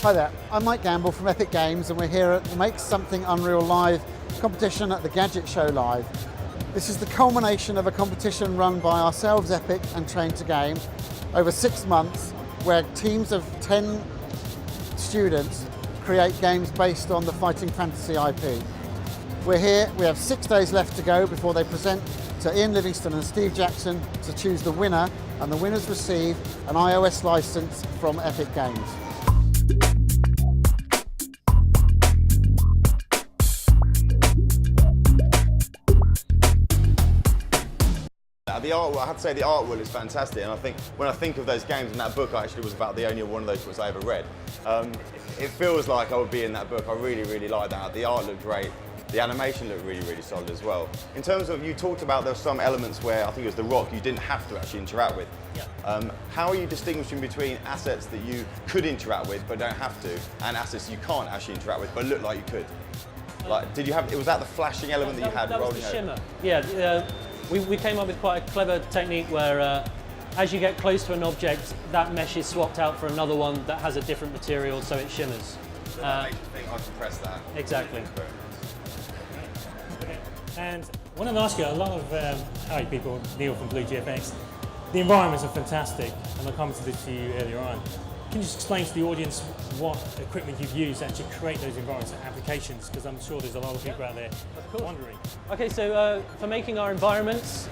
Hi there, I'm Mike Gamble from Epic Games, and we're here at the Make Something Unreal Live competition at the Gadget show live. This is the culmination of a competition run by ourselves, Epic, and Train2Game over 6 months, where teams of 10 students create games based on the Fighting Fantasy IP. We're here, we have 6 days left to go before they present to Ian Livingston and Steve Jackson to choose the winner, and the winners receive an iOS license from Epic Games. The art, I have to say, the art world is fantastic, and I think when I think of those games, and that book actually was about the only one of those books I ever read, it feels like I would be in that book. I really, really like that. The art looked great. The animation looked really, really solid as well. In terms of, you talked about there were some elements where, I think it was the rock, you didn't have to actually interact with. Yeah. How are you distinguishing between assets that you could interact with but don't have to, and assets you can't actually interact with but look like you could? Like, did you have, was that the flashing element that you had that rolling was the over? shimmer. Yeah, we came up with quite a clever technique where as you get close to an object, that mesh is swapped out for another one that has a different material, so it shimmers. So that makes you think I can press that. Exactly. And I want to ask you, a lot of hi people, Neil from Blue GFX. The environments are fantastic, and I commented to you earlier on. Can you just explain to the audience what equipment you've used to actually create those environments and applications? Because I'm sure there's a lot of people out there wondering. Okay, so for making our environments,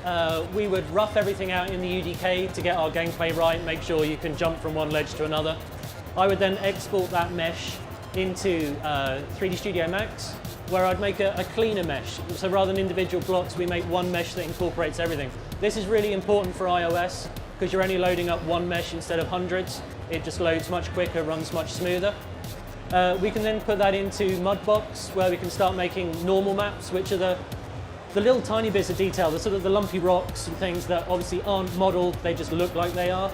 we would rough everything out in the UDK to get our gameplay right, make sure you can jump from one ledge to another. I would then export that mesh into 3D Studio Max, where I'd make a cleaner mesh. So rather than individual blocks, we make one mesh that incorporates everything. This is really important for iOS, because you're only loading up one mesh instead of hundreds. It just loads much quicker, runs much smoother. We can then put that into Mudbox, where we can start making normal maps, which are the little tiny bits of detail, the sort of the lumpy rocks and things that obviously aren't modeled, they just look like they are.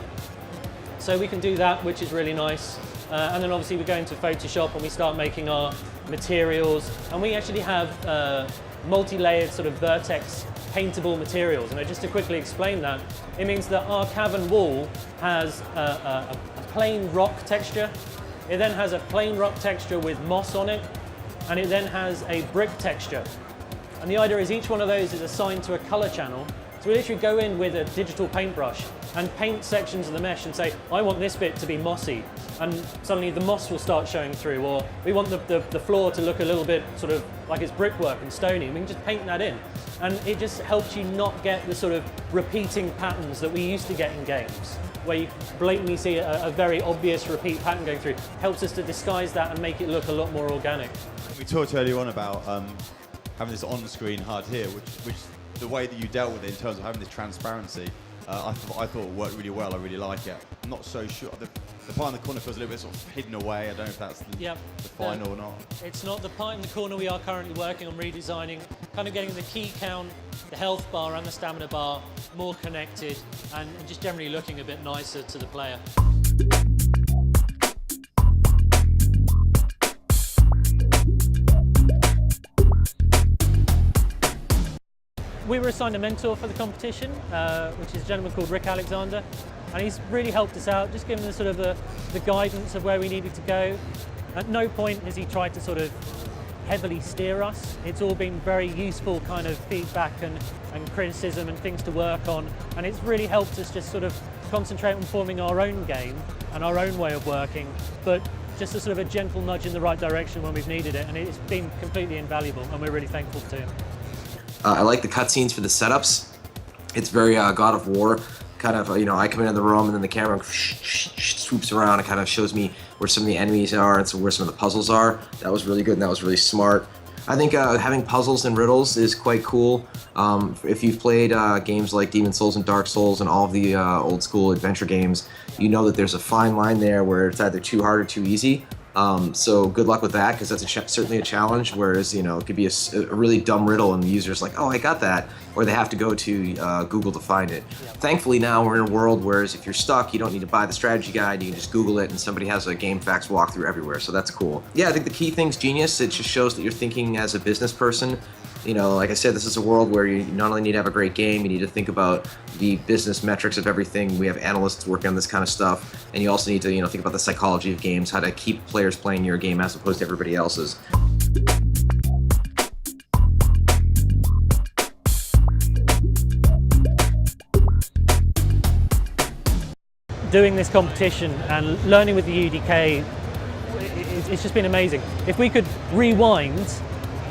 So we can do that, which is really nice. And then obviously we go into Photoshop and we start making our materials. And we actually have multi-layered sort of vertex paintable materials. And just to quickly explain that, it means that our cavern wall has a plain rock texture. It then has a plain rock texture with moss on it, and it then has a brick texture. And the idea is each one of those is assigned to a color channel. So we literally go in with a digital paintbrush and paint sections of the mesh and say, I want this bit to be mossy. And suddenly the moss will start showing through, or we want the floor to look a little bit sort of like it's brickwork and stony, and we can just paint that in. And it just helps you not get the sort of repeating patterns that we used to get in games, where you blatantly see a very obvious repeat pattern going through. Helps us to disguise that and make it look a lot more organic. We talked earlier on about having this on-screen HUD here, which the way that you dealt with it in terms of having this transparency, I thought it worked really well. I really like it. I'm not so sure. The part in the corner feels a little bit sort of hidden away. I don't know if that's the final or not. It's not the part in the corner. We are currently working on redesigning, kind of getting the key count, the health bar and the stamina bar more connected, and just generally looking a bit nicer to the player. We were assigned a mentor for the competition, which is a gentleman called Rick Alexander, and he's really helped us out, just given us sort of the guidance of where we needed to go. At no point has he tried to sort of heavily steer us. It's all been very useful kind of feedback and criticism and things to work on, and it's really helped us just sort of concentrate on forming our own game and our own way of working, but just a sort of a gentle nudge in the right direction when we've needed it, and it's been completely invaluable, and we're really thankful to him. I like the cutscenes for the setups. It's very God of War, kind of, you know, I come into the room and then the camera swoops around and kind of shows me where some of the enemies are and so where some of the puzzles are. That was really good and that was really smart. I think having puzzles and riddles is quite cool. If you've played games like Demon's Souls and Dark Souls and all of the old school adventure games, you know that there's a fine line there where it's either too hard or too easy. So good luck with that, because that's certainly a challenge, whereas, you know, it could be a really dumb riddle and the user's like, oh, I got that, or they have to go to Google to find it. Yeah. Thankfully now we're in a world where if you're stuck, you don't need to buy the strategy guide, you can just Google it and somebody has a GameFAQs walkthrough everywhere, so that's cool. Yeah, I think the key thing's genius. It just shows that you're thinking as a business person. Like I said, this is a world where you not only need to have a great game, you need to think about the business metrics of everything. We have analysts working on this kind of stuff, and you also need to, think about the psychology of games, how to keep players playing your game as opposed to everybody else's. Doing this competition and learning with the UDK, it's just been amazing. If we could rewind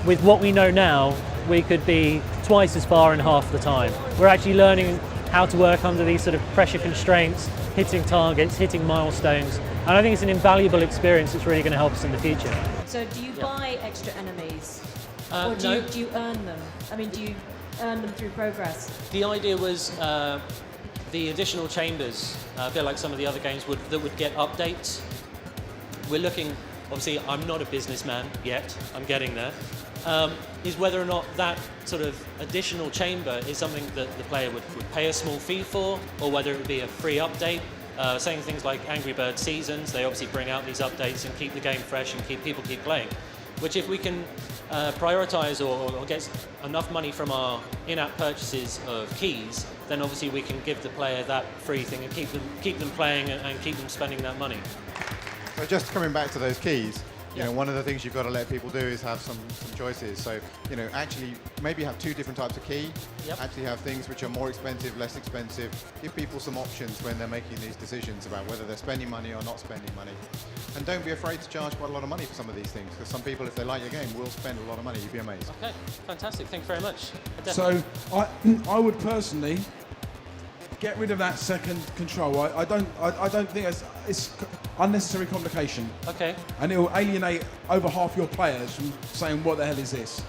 with what we know now, we could be twice as far in half the time. We're actually learning how to work under these sort of pressure constraints, hitting targets, hitting milestones, and I think it's an invaluable experience that's really going to help us in the future. So do you buy extra enemies? Or no. do you earn them? I mean, do you earn them through progress? The idea was the additional chambers, a bit like some of the other games, that would get updates. We're looking, obviously I'm not a businessman yet, I'm getting there, is whether or not that sort of additional chamber is something that the player would pay a small fee for, or whether it would be a free update. Saying things like Angry Bird Seasons, they obviously bring out these updates and keep the game fresh and people keep playing. Which if we can prioritise or get enough money from our in-app purchases of keys, then obviously we can give the player that free thing and keep them playing and keep them spending that money. So just coming back to those keys, one of the things you've got to let people do is have some choices. So, actually maybe have two different types of key. Yep. Actually have things which are more expensive, less expensive. Give people some options when they're making these decisions about whether they're spending money or not spending money. And don't be afraid to charge quite a lot of money for some of these things, because some people, if they like your game, will spend a lot of money. You'd be amazed. Okay, fantastic. Thank you very much. So I would personally get rid of that second control. I don't think it's unnecessary complication. Okay. And it will alienate over half your players from saying, what the hell is this?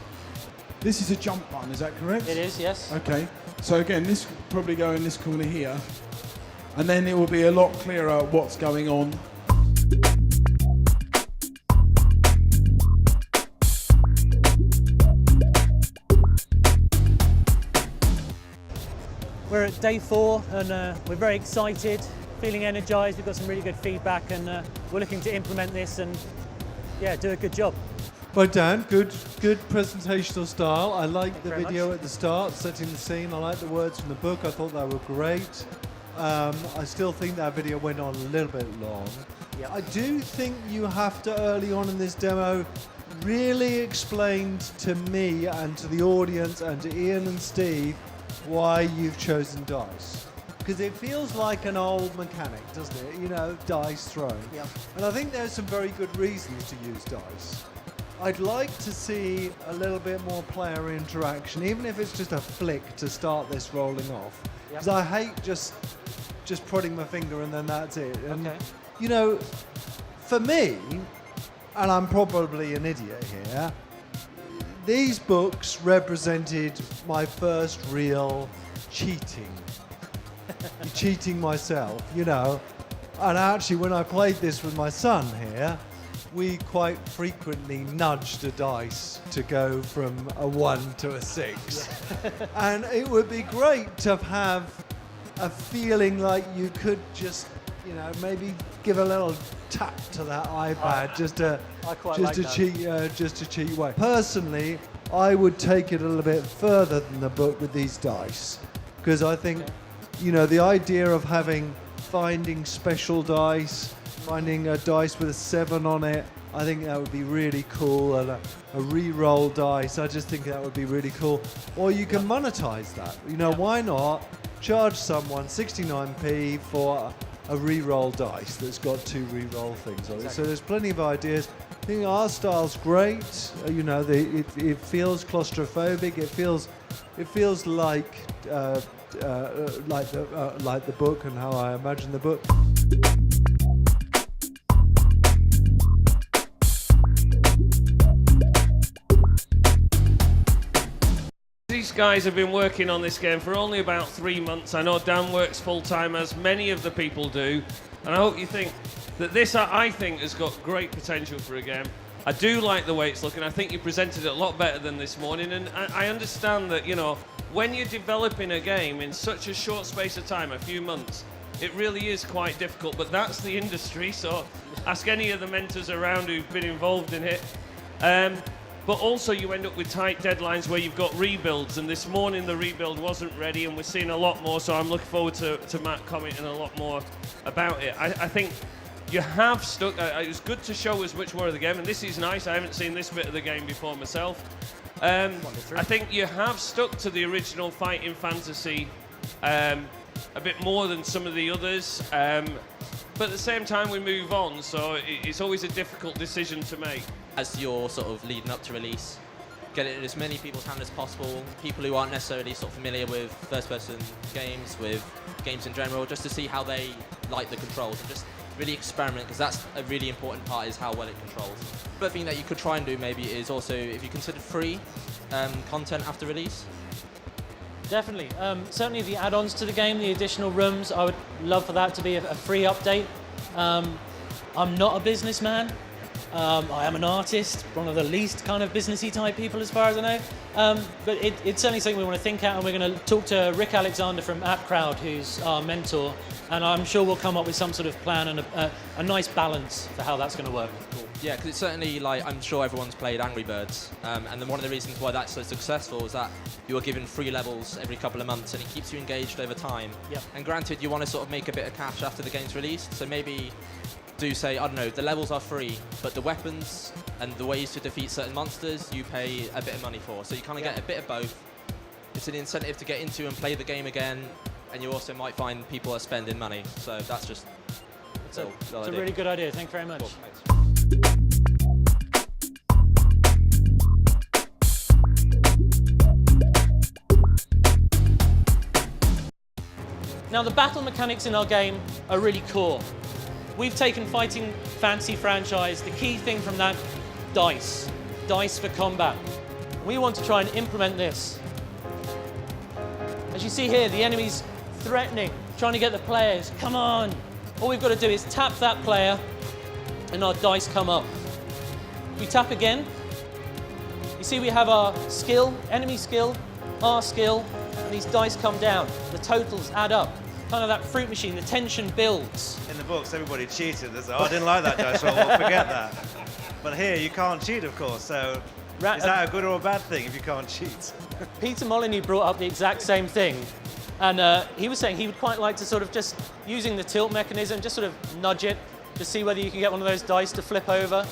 This is a jump button, is that correct? It is, yes. Okay. So again, this will probably go in this corner here. And then it will be a lot clearer what's going on. We're at day 4 and we're very excited, feeling energised. We've got some really good feedback and we're looking to implement this and do a good job. Well, Dan, good presentational style. I like the very video much. at the start, setting the scene. I like the words from the book. I thought they were great. I still think that video went on a little bit long. Yeah. I do think you have to, early on in this demo, really explain to me and to the audience and to Ian and Steve why you've chosen dice. Because it feels like an old mechanic, doesn't it? Dice throwing. Yeah. And I think there's some very good reasons to use dice. I'd like to see a little bit more player interaction, even if it's just a flick to start this rolling off. Because I hate just prodding my finger and then that's it. And, for me, and I'm probably an idiot here, these books represented my first real cheating. Cheating myself, And actually, when I played this with my son here, we quite frequently nudged a dice to go from a 1 to a 6. And it would be great to have a feeling like you could just, maybe give a little tap to that iPad just to cheat away. Personally, I would take it a little bit further than the book with these dice, because I think, the idea of finding special dice, finding a dice with a 7 on it, I think that would be really cool. And a re-roll dice, I just think that would be really cool. Or you can monetize that. Why not charge someone 69p for a re-roll dice that's got 2 re-roll things on it. So there's plenty of ideas. I think our style's great. It feels claustrophobic. It feels like the book and how I imagine the book. These guys have been working on this game for only about 3 months. I know Dan works full-time, as many of the people do, and I hope you think that this, I think, has got great potential for a game. I do like the way it's looking. I think you presented it a lot better than this morning, and I understand that, when you're developing a game in such a short space of time, a few months, it really is quite difficult, but that's the industry, so ask any of the mentors around who've been involved in it. but also you end up with tight deadlines where you've got rebuilds, and this morning the rebuild wasn't ready, and we're seeing a lot more, so I'm looking forward to Matt commenting a lot more about it. I think you have stuck, it was good to show us which one of the game, and this is nice, I haven't seen this bit of the game before myself. I think you have stuck to the original Fighting Fantasy a bit more than some of the others, but at the same time we move on, so it's always a difficult decision to make. As you're sort of leading up to release, get it in as many people's hands as possible, people who aren't necessarily sort of familiar with first-person games, with games in general, just to see how they like the controls and just really experiment, because that's a really important part, is how well it controls. But thing that you could try and do maybe is also, if you consider free content after release. Definitely. Certainly the add-ons to the game, the additional rooms, I would love for that to be a free update. I'm not a businessman. I am an artist, one of the least kind of businessy type people as far as I know. But it's certainly something we want to think out, and we're going to talk to Rick Alexander from AppCrowd, who's our mentor, and I'm sure we'll come up with some sort of plan and a nice balance for how that's going to work. Cool. Yeah, because it's certainly, like, I'm sure everyone's played Angry Birds, and then one of the reasons why that's so successful is that you are given free levels every couple of months, and it keeps you engaged over time. Yep. And granted, you want to sort of make a bit of cash after the game's released, so maybe do say, I don't know, the levels are free, but the weapons and the ways to defeat certain monsters you pay a bit of money for. So you kind of get a bit of both. It's an incentive to get into and play the game again, and you also might find people are spending money. So that's just It's a really good idea. Thank you very much. Cool, thanks. Now the battle mechanics in our game are really core. We've taken Fighting Fantasy franchise, the key thing from that, dice. Dice for combat. We want to try and implement this. As you see here, the enemy's threatening, trying to get the players, come on. All we've got to do is tap that player and our dice come up. If we tap again, you see we have our skill, enemy skill, our skill, and these dice come down. The totals add up. Kind of that fruit machine, the tension builds. In the books, everybody cheated. They said, oh, I didn't like that dice roll, well, forget that. But here, you can't cheat, of course, so is that a good or a bad thing if you can't cheat? Peter Molyneux brought up the exact same thing, and he was saying he would quite like to sort of just, using the tilt mechanism, just sort of nudge it to see whether you can get one of those dice to flip over,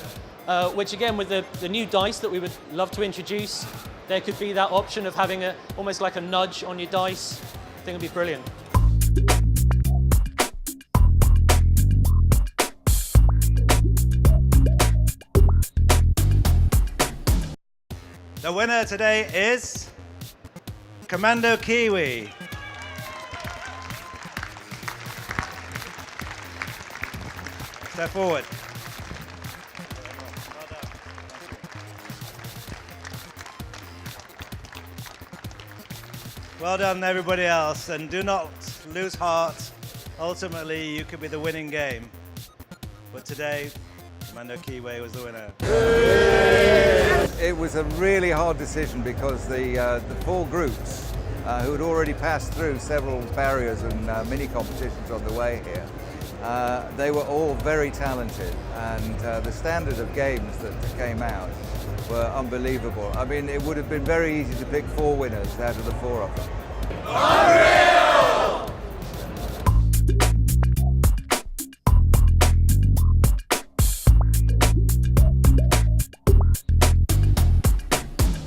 which again, with the new dice that we would love to introduce, there could be that option of having almost like a nudge on your dice. I think it'd be brilliant. The winner today is Commando Kiwi. Step forward. Well done, everybody else, and do not lose heart. Ultimately, you could be the winning game. But today, Commando Kiwi was the winner. It was a really hard decision because the four groups who had already passed through several barriers and mini competitions on the way here, they were all very talented, and the standard of games that came out were unbelievable. I mean, it would have been very easy to pick four winners out of the four of them.